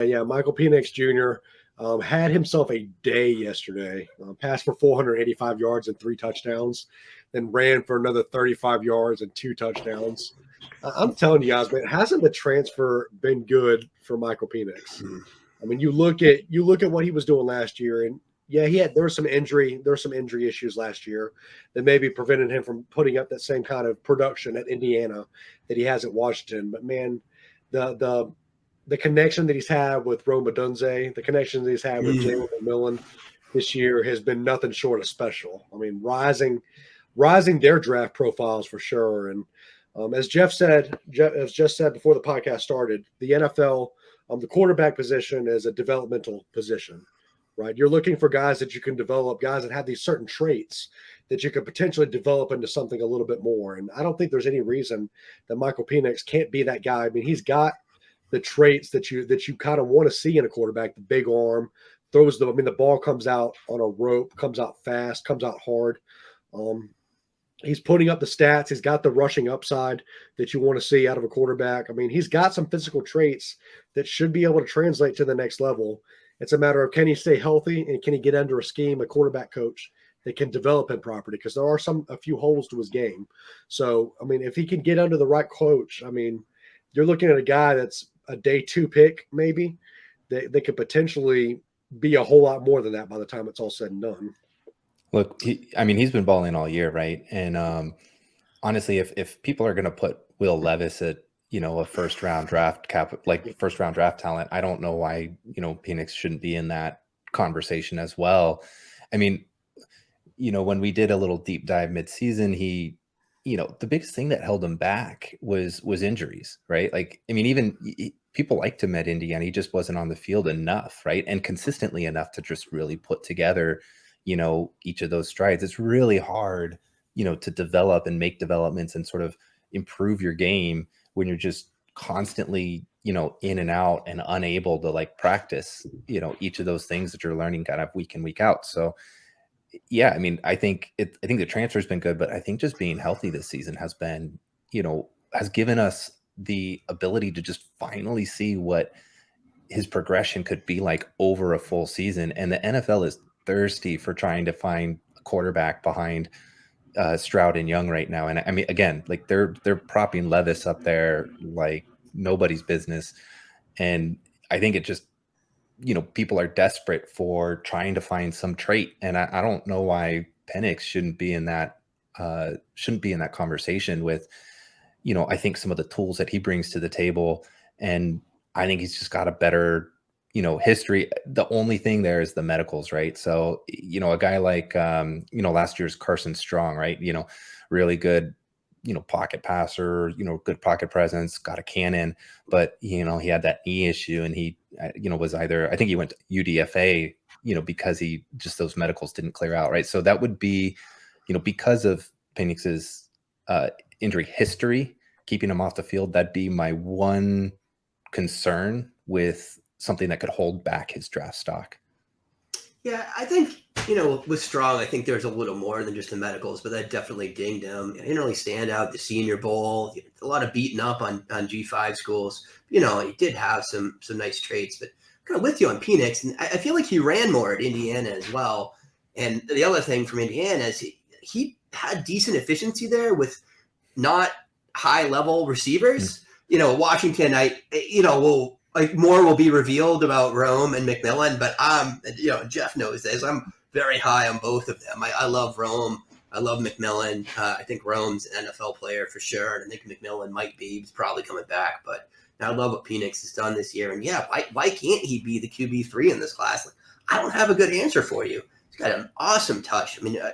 Yeah, Michael Penix Jr. Had himself a day yesterday. Passed for 485 yards and 3 touchdowns, then ran for another 35 yards and 2 touchdowns. I'm telling you guys, man, hasn't the transfer been good for Michael Penix? I mean, you look at what he was doing last year, and yeah, there were some injury issues last year that maybe prevented him from putting up that same kind of production at Indiana that he has at Washington. But man, the connection that he's had with Rome Odunze, the connection that he's had with Jalen McMillan this year has been nothing short of special. I mean, rising their draft profiles for sure. And as Jeff said before the podcast started, the NFL, the quarterback position is a developmental position, right? You're looking for guys that you can develop, guys that have these certain traits that you could potentially develop into something a little bit more. And I don't think there's any reason that Michael Penix can't be that guy. I mean, he's got the traits that you kind of want to see in a quarterback: the big arm, the ball comes out on a rope, comes out fast, comes out hard. He's putting up the stats. He's got the rushing upside that you want to see out of a quarterback. I mean, he's got some physical traits that should be able to translate to the next level. It's a matter of, can he stay healthy and can he get under a scheme, a quarterback coach that can develop him properly? Because there are a few holes to his game. So, I mean, if he can get under the right coach, I mean, you're looking at a guy that's a day 2 pick, maybe. They could potentially be a whole lot more than that by the time it's all said and done. Look, he's been balling all year, right? And honestly, if people are going to put Will Levis at, a first round draft talent, I don't know why, Penix shouldn't be in that conversation as well. I mean, when we did a little deep dive midseason, the biggest thing that held him back was injuries, right? Like, I mean, people liked him at Indiana. He just wasn't on the field enough, right? And consistently enough to just really put together, each of those strides. It's really hard, to develop and make developments and sort of improve your game when you're just constantly, in and out and unable to like practice, each of those things that you're learning kind of week in, week out. So yeah, I mean, I think the transfer has been good, but I think just being healthy this season has been, has given us the ability to just finally see what his progression could be like over a full season. And the NFL is thirsty for trying to find a quarterback behind Stroud and Young right now. And I mean, again, like they're propping Levis up there like nobody's business. And I think it just, people are desperate for trying to find some trait. And I don't know why Penix shouldn't be in that conversation with, I think some of the tools that he brings to the table. And I think he's just got a better, history. The only thing there is the medicals, right? So, a guy like, last year's Carson Strong, right? Really good, pocket passer, good pocket presence, got a cannon, but, he had that knee issue and he, was either, I think he went to UDFA, because those medicals didn't clear out, right? So that would be, because of Penix's injury history, keeping him off the field, that'd be my one concern with something that could hold back his draft stock. Yeah, I think, with Strong, I think there's a little more than just the medicals, but that definitely dinged him. He didn't really stand out at the Senior Bowl. A lot of beating up on G5 schools. He did have some nice traits, but kind of with you on Penix, and I feel like he ran more at Indiana as well. And the other thing from Indiana is he had decent efficiency there with not high-level receivers. Washington, more will be revealed about Rome and McMillan, but Jeff knows this. I'm very high on both of them. I love Rome. I love McMillan. I think Rome's an NFL player for sure, and I think McMillan might be. He's probably coming back, but I love what Penix has done this year. And yeah, why can't he be the QB3 in this class? Like, I don't have a good answer for you. He's got an awesome touch. I mean, I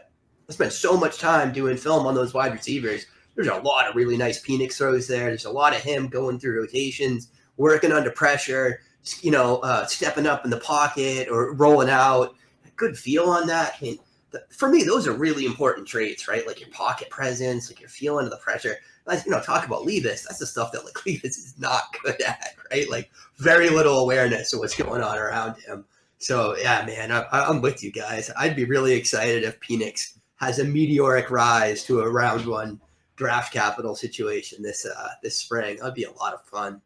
spent so much time doing film on those wide receivers. There's a lot of really nice Penix throws there. There's a lot of him going through rotations, working under pressure, stepping up in the pocket or rolling out. Good feel on that. I mean, for me, those are really important traits, right? Like your pocket presence, like your feel under the pressure. Talk about Levis. That's the stuff that like Levis is not good at, right? Like very little awareness of what's going on around him. So yeah, man, I'm with you guys. I'd be really excited if Penix has a meteoric rise to a round 1 draft capital situation this spring. That'd be a lot of fun.